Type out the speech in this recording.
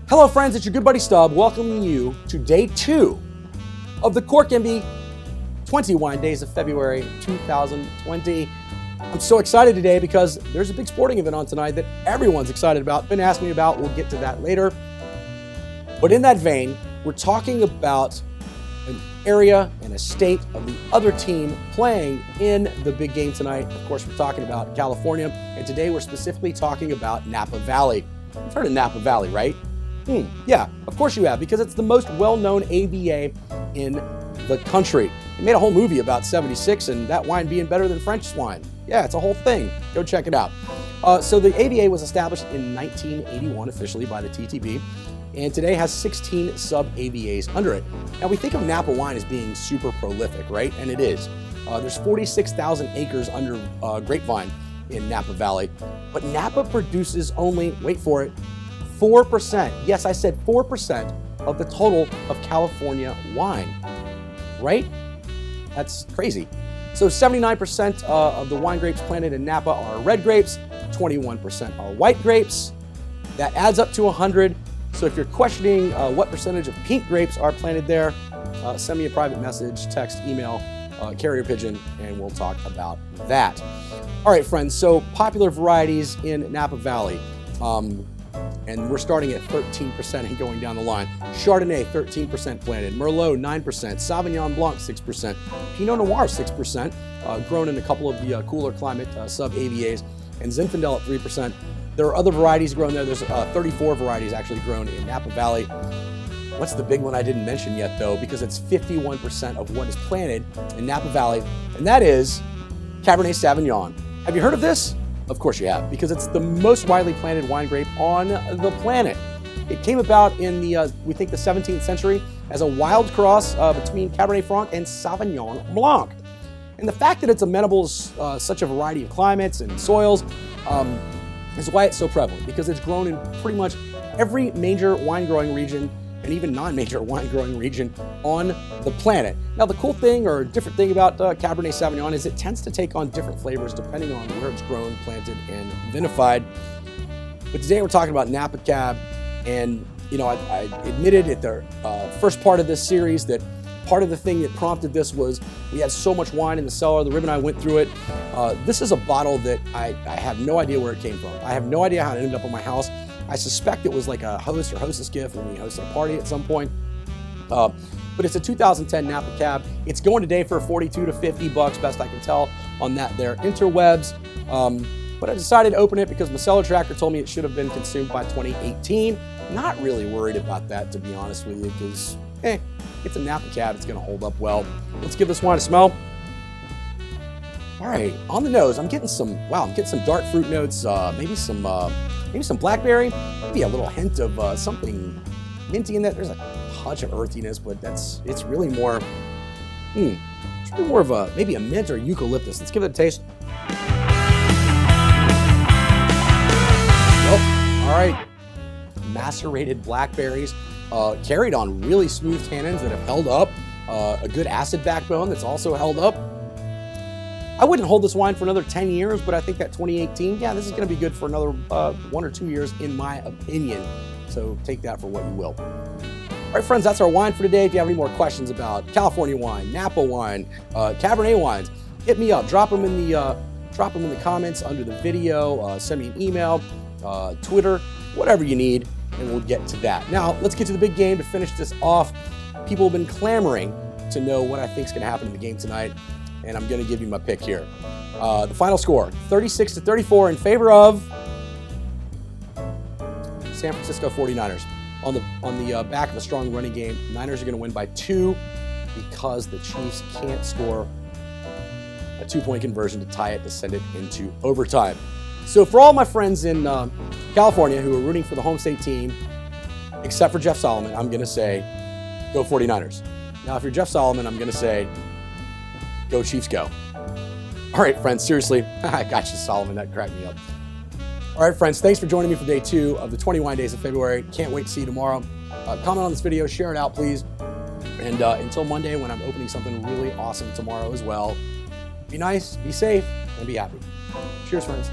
Hello friends, it's your good buddy Stub welcoming you to day 2 of the Cork MB 20 Wine Days of February 2020. I'm so excited today because there's a big sporting event on tonight that everyone's excited about, been asking me about. We'll get to that later. But in that vein, we're talking about an area and a state of the other team playing in the big game tonight. Of course, we're talking about California, and today we're specifically talking about Napa Valley. You've heard of Napa Valley, right? Yeah, of course you have, because it's the most well-known AVA in the country. They made a whole movie about 76 and that wine being better than French wine. Yeah, it's a whole thing. Go check it out. So the AVA was established in 1981 officially by the TTB, and today has 16 sub-AVAs under it. Now we think of Napa wine as being super prolific, right? And it is. There's 46,000 acres under grapevine in Napa Valley, but Napa produces only, wait for it, 4%. Yes, I said 4% of the total of California wine, right? That's crazy. So 79% of the wine grapes planted in Napa are red grapes, 21% are white grapes. That adds up to 100. So if you're questioning what percentage of pink grapes are planted there, send me a private message, text, email, carrier pigeon, and we'll talk about that. All right, friends, so popular varieties in Napa Valley. And we're starting at 13% and going down the line. Chardonnay, 13% planted. Merlot, 9%. Sauvignon Blanc, 6%. Pinot Noir, 6%, grown in a couple of the cooler climate sub-AVAs. And Zinfandel at 3%. There are other varieties grown there. There's 34 varieties actually grown in Napa Valley. What's the big one I didn't mention yet, though? Because it's 51% of what is planted in Napa Valley, and that is Cabernet Sauvignon. Have you heard of this? Of course you have, because it's the most widely planted wine grape on the planet. It came about in the, we think, the 17th century as a wild cross between Cabernet Franc and Sauvignon Blanc. And the fact that it's amenable to such a variety of climates and soils is why it's so prevalent, because it's grown in pretty much every major wine growing region and even non-major wine growing region on the planet. Now, the cool thing or different thing about Cabernet Sauvignon is it tends to take on different flavors depending on where it's grown, planted, and vinified. But today we're talking about Napa Cab, and you know, I admitted at the first part of this series that part of the thing that prompted this was we had so much wine in the cellar. The Rib and I went through it. This is a bottle that I have no idea where it came from. I have no idea how it ended up in my house. I suspect it was like a host or hostess gift when we hosted a party at some point. But it's a 2010 Napa Cab. It's going today for 42 to 50 bucks, best I can tell on that there interwebs. But I decided to open it because my cellar tracker told me it should have been consumed by 2018. Not really worried about that, to be honest with you, because it's a Napa Cab. It's going to hold up well. Let's give this wine a smell. All right, on the nose, I'm getting some dark fruit notes, maybe some blackberry, maybe a little hint of something minty in that. There's a touch of earthiness, but it's really more, it's really more of maybe a mint or eucalyptus. Let's give it a taste. Oh, all right, macerated blackberries, carried on really smooth tannins that have held up, a good acid backbone that's also held up. I wouldn't hold this wine for another 10 years, but I think that 2018, yeah, this is going to be good for another 1 or 2 years, in my opinion. So take that for what you will. All right, friends, that's our wine for today. If you have any more questions about California wine, Napa wine, Cabernet wines, hit me up. Drop them in the comments under the video. Send me an email, Twitter, whatever you need, and we'll get to that. Now, let's get to the big game to finish this off. People have been clamoring to know what I think is going to happen in the game tonight, and I'm going to give you my pick here. The final score, 36 to 34 in favor of San Francisco 49ers. On the back of a strong running game, Niners are going to win by 2 because the Chiefs can't score a 2-point conversion to tie it to send it into overtime. So for all my friends in California who are rooting for the home state team, except for Jeff Solomon, I'm going to say, go 49ers. Now, if you're Jeff Solomon, I'm going to say, go Chiefs, go. All right, friends, seriously, I got you, Solomon. That cracked me up. All right, friends, thanks for joining me for day 2 of the 20 Wine Days of February. Can't wait to see you tomorrow. Comment on this video, share it out, please. And until Monday, when I'm opening something really awesome tomorrow as well, be nice, be safe, and be happy. Cheers, friends.